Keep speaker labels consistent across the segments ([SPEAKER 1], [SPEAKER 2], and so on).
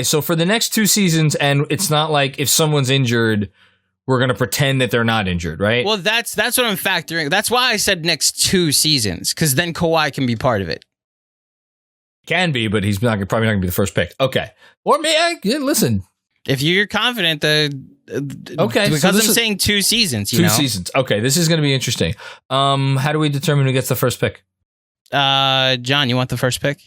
[SPEAKER 1] So for the next 2 seasons, and it's not like if someone's injured, we're going to pretend that they're not injured, right?
[SPEAKER 2] Well, that's what I'm factoring. That's why I said next 2 seasons, because then Kawhi can be part of it.
[SPEAKER 1] Can be, but he's probably not going to be the first pick. Okay. Or listen.
[SPEAKER 2] If you're confident that...
[SPEAKER 1] Okay.
[SPEAKER 2] Because I'm saying 2 seasons, you know?
[SPEAKER 1] 2 seasons. Okay, this is going to be interesting. How do we determine who gets the first pick?
[SPEAKER 2] John, you want the first pick?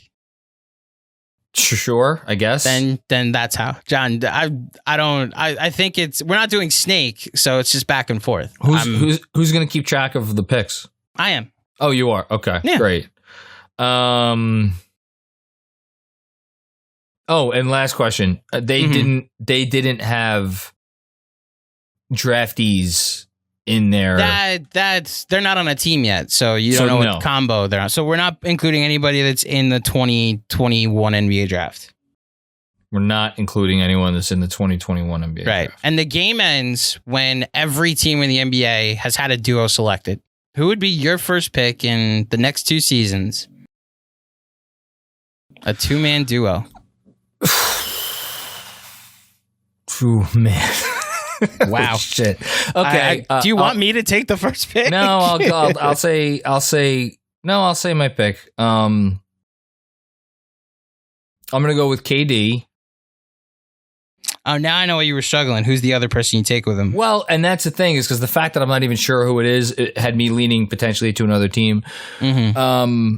[SPEAKER 1] Sure, I guess.
[SPEAKER 2] Then that's how. John, I think we're not doing snake, so it's just back and forth.
[SPEAKER 1] Who's going to keep track of the picks?
[SPEAKER 2] I am.
[SPEAKER 1] Oh, you are? Okay,
[SPEAKER 2] yeah.
[SPEAKER 1] Great. Oh, and last question. They didn't have draftees in there.
[SPEAKER 2] They're not on a team yet, so you don't know what combo they're on. So we're not including anybody that's in the 2021 NBA draft.
[SPEAKER 1] We're not including anyone that's in the 2021 NBA draft.
[SPEAKER 2] And the game ends when every team in the NBA has had a duo selected. Who would be your first pick in the next 2 seasons? A 2-man duo.
[SPEAKER 1] Oh, man.
[SPEAKER 2] Wow.
[SPEAKER 1] Shit. Okay.
[SPEAKER 2] Do you want me to take the first pick?
[SPEAKER 1] No, I'll say my pick. I'm going to go with KD.
[SPEAKER 2] Oh, now I know why you were struggling. Who's the other person you take with him?
[SPEAKER 1] Well, and that's the thing is because the fact that I'm not even sure who it is, it had me leaning potentially to another team.
[SPEAKER 2] Mm-hmm.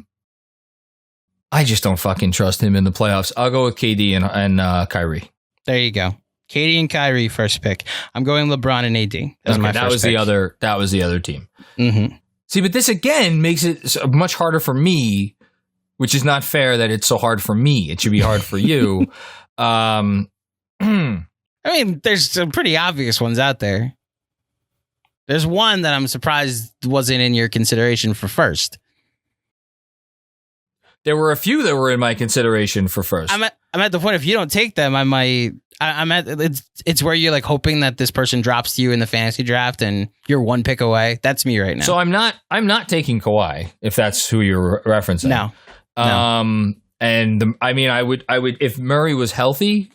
[SPEAKER 1] I just don't fucking trust him in the playoffs. I'll go with KD and Kyrie.
[SPEAKER 2] There you go. KD and Kyrie first pick. I'm going LeBron and AD.
[SPEAKER 1] That was the other team.
[SPEAKER 2] Mm-hmm.
[SPEAKER 1] See, but this again makes it much harder for me, which is not fair that it's so hard for me. It should be hard for you.
[SPEAKER 2] I mean, there's some pretty obvious ones out there. There's one that I'm surprised wasn't in your consideration for first.
[SPEAKER 1] There were a few that were in my consideration for first.
[SPEAKER 2] I'm at the point if you don't take them, it's where you're like hoping that this person drops to you in the fantasy draft and you're 1 pick away. That's me right now.
[SPEAKER 1] So I'm not taking Kawhi if that's who you're referencing.
[SPEAKER 2] No.
[SPEAKER 1] I would if Murray was healthy,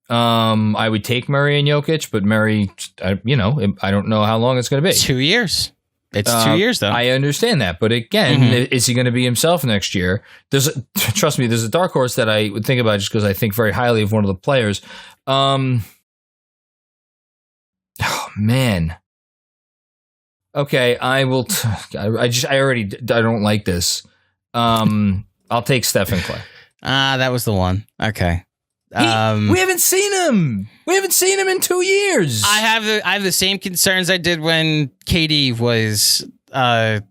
[SPEAKER 1] I would take Murray and Jokic, but Murray, I don't know how long it's going to be.
[SPEAKER 2] 2 years. It's 2 years, though.
[SPEAKER 1] I understand that. But again, is he going to be himself next year? Trust me, there's a dark horse that I would think about just because I think very highly of one of the players. Oh, man. Okay, I will. I don't like this. I'll take Stephen Clay.
[SPEAKER 2] That was the one. Okay.
[SPEAKER 1] We haven't seen him. We haven't seen him in 2 years.
[SPEAKER 2] I have the same concerns I did when KD was. It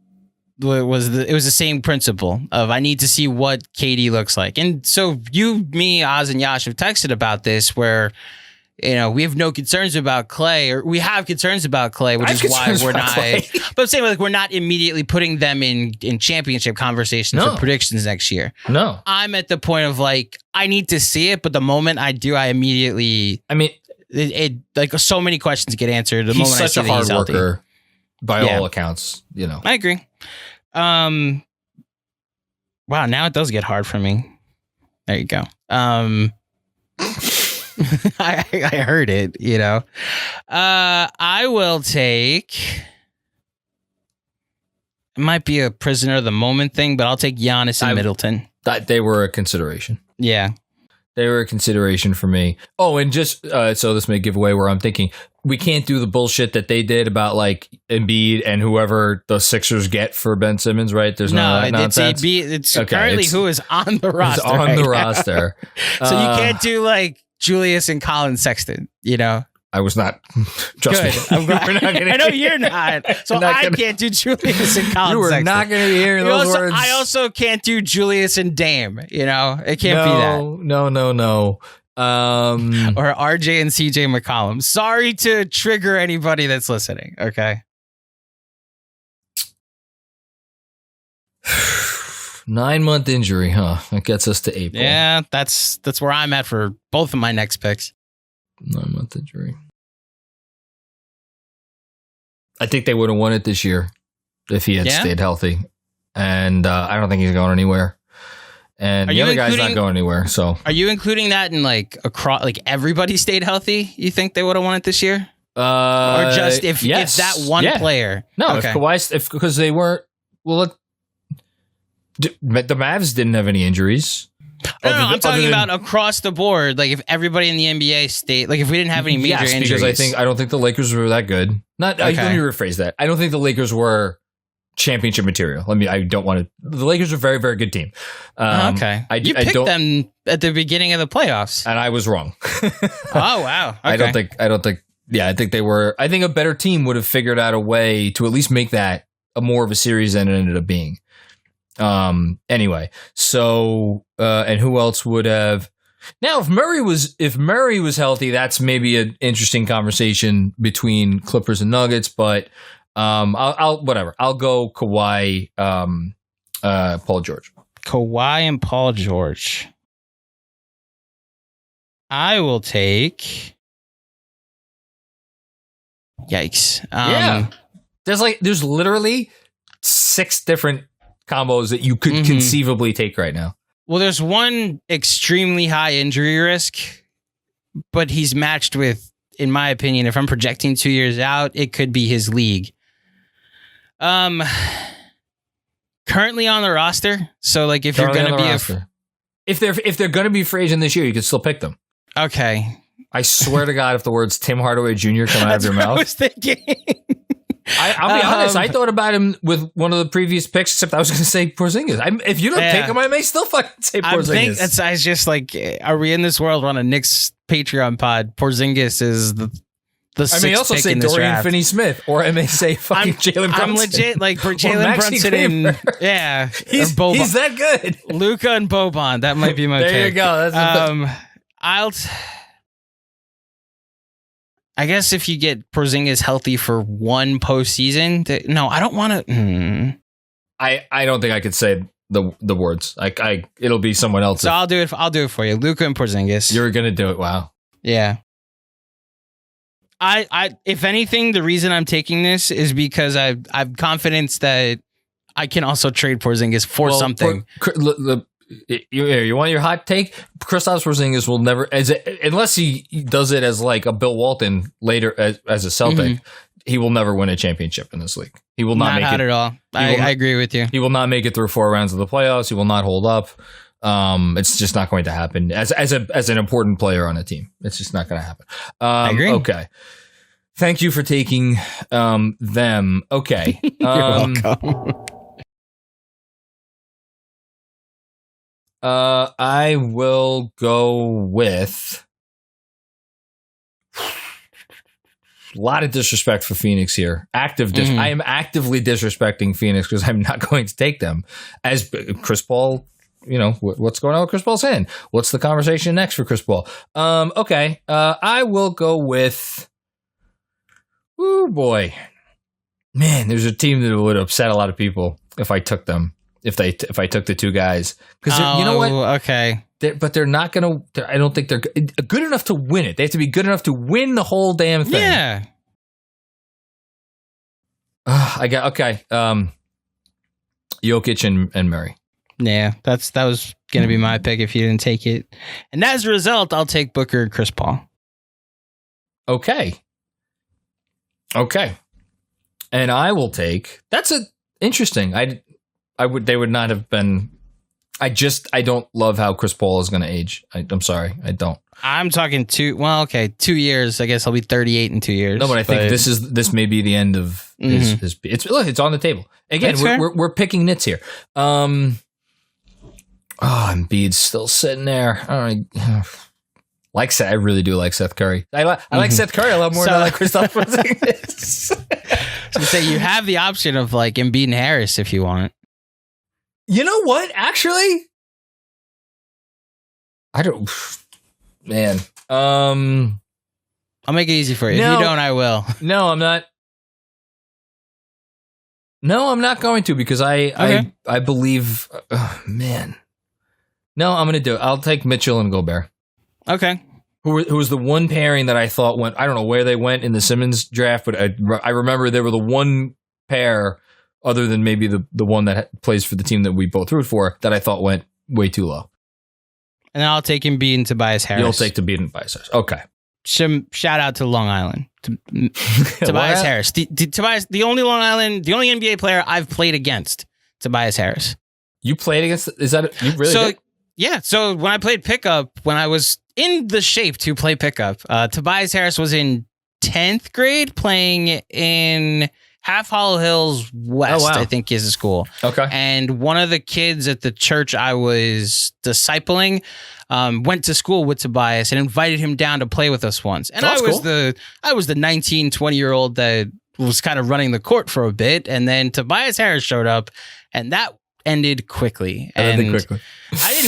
[SPEAKER 2] was the same principle of I need to see what KD looks like, and so you, me, Oz, and Yash have texted about this where. We have no concerns about Clay, or we have concerns about Clay, which is why we're not. But I'm saying we're not immediately putting them in championship conversations for predictions next year.
[SPEAKER 1] No,
[SPEAKER 2] I'm at the point of I need to see it, but the moment I do, I immediately. I mean, it so many questions get answered. The moment I see that he's healthy.
[SPEAKER 1] He's such a hard worker, by all accounts.
[SPEAKER 2] I agree. Wow, now it does get hard for me. There you go. I heard it, I will take. It might be a prisoner of the moment thing, but I'll take Giannis and Middleton.
[SPEAKER 1] They were a consideration.
[SPEAKER 2] Yeah.
[SPEAKER 1] They were a consideration for me. Oh, and just so this may give away where I'm thinking, we can't do the bullshit that they did about Embiid and whoever the Sixers get for Ben Simmons, right? There's no nonsense.
[SPEAKER 2] It's currently who is on the roster.
[SPEAKER 1] Who's on the roster.
[SPEAKER 2] So you can't do Julius and Colin Sexton,
[SPEAKER 1] I was not. Trust me.
[SPEAKER 2] I'm glad. I know you're not. So can't do Julius and Colin Sexton.
[SPEAKER 1] You were not going to be hearing those words.
[SPEAKER 2] I also can't do Julius and Dame. It can't be that.
[SPEAKER 1] No.
[SPEAKER 2] Or RJ and CJ McCollum. Sorry to trigger anybody that's listening. Okay.
[SPEAKER 1] 9-month injury, huh? That gets us to April.
[SPEAKER 2] Yeah, that's where I'm at for both of my next picks.
[SPEAKER 1] 9-month injury. I think they would have won it this year if he had stayed healthy. And I don't think he's going anywhere. and the other guy's not going anywhere. So,
[SPEAKER 2] are you including that in like across, like everybody stayed healthy? You think they would have won it this year, or just if that one player?
[SPEAKER 1] No,
[SPEAKER 2] okay.
[SPEAKER 1] if Kawhi, because they weren't. Well, the Mavs didn't have any injuries.
[SPEAKER 2] No, I'm talking about across the board. Like if everybody in the NBA stayed, like if we didn't have any major injuries.
[SPEAKER 1] Because I don't think the Lakers were that good. Let me rephrase that. I don't think the Lakers were championship material. I don't want to. The Lakers are a very, very good team.
[SPEAKER 2] Okay, you picked them at the beginning of the playoffs,
[SPEAKER 1] and I was wrong.
[SPEAKER 2] Oh wow! Okay.
[SPEAKER 1] I don't think. Yeah, I think they were. I think a better team would have figured out a way to at least make that a more of a series than it ended up being. Anyway, so and who else would have? Now, if Murray was healthy, that's maybe an interesting conversation between Clippers and Nuggets. But I'll whatever. I'll go Kawhi, Paul George.
[SPEAKER 2] Kawhi and Paul George. I will take. Yikes!
[SPEAKER 1] There's literally 6 different combos that you could conceivably take right now.
[SPEAKER 2] Well, there's one extremely high injury risk, but he's matched with, in my opinion, if I'm projecting 2 years out, it could be his league. Currently on the roster, so like if you're going to be
[SPEAKER 1] if they're going to be free agent this year, you can still pick them.
[SPEAKER 2] Okay.
[SPEAKER 1] I swear to God, if the words Tim Hardaway Jr. come out of your mouth,
[SPEAKER 2] I was thinking.
[SPEAKER 1] I'll be honest. I thought about him with one of the previous picks, except I was going to say Porzingis. If you don't pick him, I may still fucking say Porzingis.
[SPEAKER 2] I was just like, are we in this world on a Knicks Patreon pod? Porzingis is the
[SPEAKER 1] I may also say Dorian Finney-Smith, or I may say fucking Jalen Brunson.
[SPEAKER 2] I'm legit like Jalen Brunson and
[SPEAKER 1] he's that good.
[SPEAKER 2] Luka and Boban. That might be my pick.
[SPEAKER 1] There you go.
[SPEAKER 2] That's I guess if you get Porzingis healthy for one postseason, no, I don't want to.
[SPEAKER 1] I don't think I could say the words. It'll be someone else.
[SPEAKER 2] So I'll do it. I'll do it for you, Luka and Porzingis.
[SPEAKER 1] You're gonna do it. Wow.
[SPEAKER 2] Yeah. If anything, the reason I'm taking this is because I've confidence that I can also trade Porzingis for something.
[SPEAKER 1] You want your hot take? Kristaps Porzingis will never, unless he does it as like a Bill Walton later as a Celtic, he will never win a championship in this league. He will not make it
[SPEAKER 2] at all. I agree with you.
[SPEAKER 1] He will not make it through 4 rounds of the playoffs. He will not hold up. It's just not going to happen as an important player on a team. It's just not going to happen.
[SPEAKER 2] I agree.
[SPEAKER 1] Okay. Thank you for taking them. Okay.
[SPEAKER 2] You're welcome.
[SPEAKER 1] I will go with a lot of disrespect for Phoenix here. I am actively disrespecting Phoenix because I'm not going to take them. As Chris Paul, what's going on with Chris Paul's hand? What's the conversation next for Chris Paul? Okay. I will go with. Oh boy, man! There's a team that would upset a lot of people if I took them. If I took the 2 guys, because you know what?
[SPEAKER 2] Okay,
[SPEAKER 1] but they're not gonna. I don't think they're good enough to win it. They have to be good enough to win the whole damn thing.
[SPEAKER 2] Yeah.
[SPEAKER 1] I got okay. Jokic and Murray.
[SPEAKER 2] Yeah, that was gonna be my pick if you didn't take it, and as a result, I'll take Booker and Chris Paul.
[SPEAKER 1] Okay, and I will take. That's interesting. They would not have been. I don't love how Chris Paul is going to age. I'm sorry, I don't.
[SPEAKER 2] I'm talking 2 years. I guess I'll be 38 in 2 years.
[SPEAKER 1] No, but I think this may be the end of his. It's on the table again. We're picking nits here. Embiid's still sitting there. All right. Like Seth, I really do like Seth Curry. I like Seth Curry a lot more than I like Kristaps Porzingis.
[SPEAKER 2] So you have the option of like Embiid and Harris if you want.
[SPEAKER 1] You know what? Actually, I don't. Man,
[SPEAKER 2] I'll make it easy for you.
[SPEAKER 1] No,
[SPEAKER 2] if you don't, I will.
[SPEAKER 1] No, I'm not. No, I'm not going to because I believe. Man, no, I'm going to do it. I'll take Mitchell and Gobert.
[SPEAKER 2] Okay.
[SPEAKER 1] Who was the one pairing that I thought went? I don't know where they went in the Simmons draft, but I remember they were the one pair, other than maybe the one that plays for the team that we both root for, that I thought went way too low.
[SPEAKER 2] And then I'll take Embiid and Tobias Harris.
[SPEAKER 1] You'll take Embiid and Tobias Harris. Okay.
[SPEAKER 2] Shout out to Long Island. Tobias Harris. The only NBA player I've played against. Tobias Harris.
[SPEAKER 1] You played against? Is that you really?
[SPEAKER 2] So
[SPEAKER 1] did?
[SPEAKER 2] yeah. So when I played pickup, when I was in the shape to play pickup, Tobias Harris was in 10th grade playing in Half Hollow Hills West, I think is the school.
[SPEAKER 1] Okay.
[SPEAKER 2] And one of the kids at the church I was discipling went to school with Tobias and invited him down to play with us once. And I was the 19, 20-year-old that was kind of running the court for a bit. And then Tobias Harris showed up, and that ended quickly. I didn't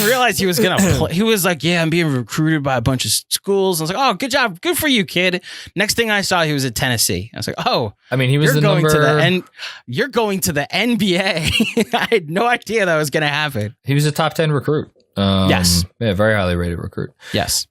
[SPEAKER 2] realize he was going to play. He was like, yeah, I'm being recruited by a bunch of schools. I was like, oh, good job. Good for you, kid. Next thing I saw, he was at Tennessee. I was like, oh,
[SPEAKER 1] I mean, he was
[SPEAKER 2] you're going to the NBA. I had no idea that was going to happen.
[SPEAKER 1] He was a top 10 recruit.
[SPEAKER 2] Yes.
[SPEAKER 1] Yeah, very highly rated recruit.
[SPEAKER 2] Yes.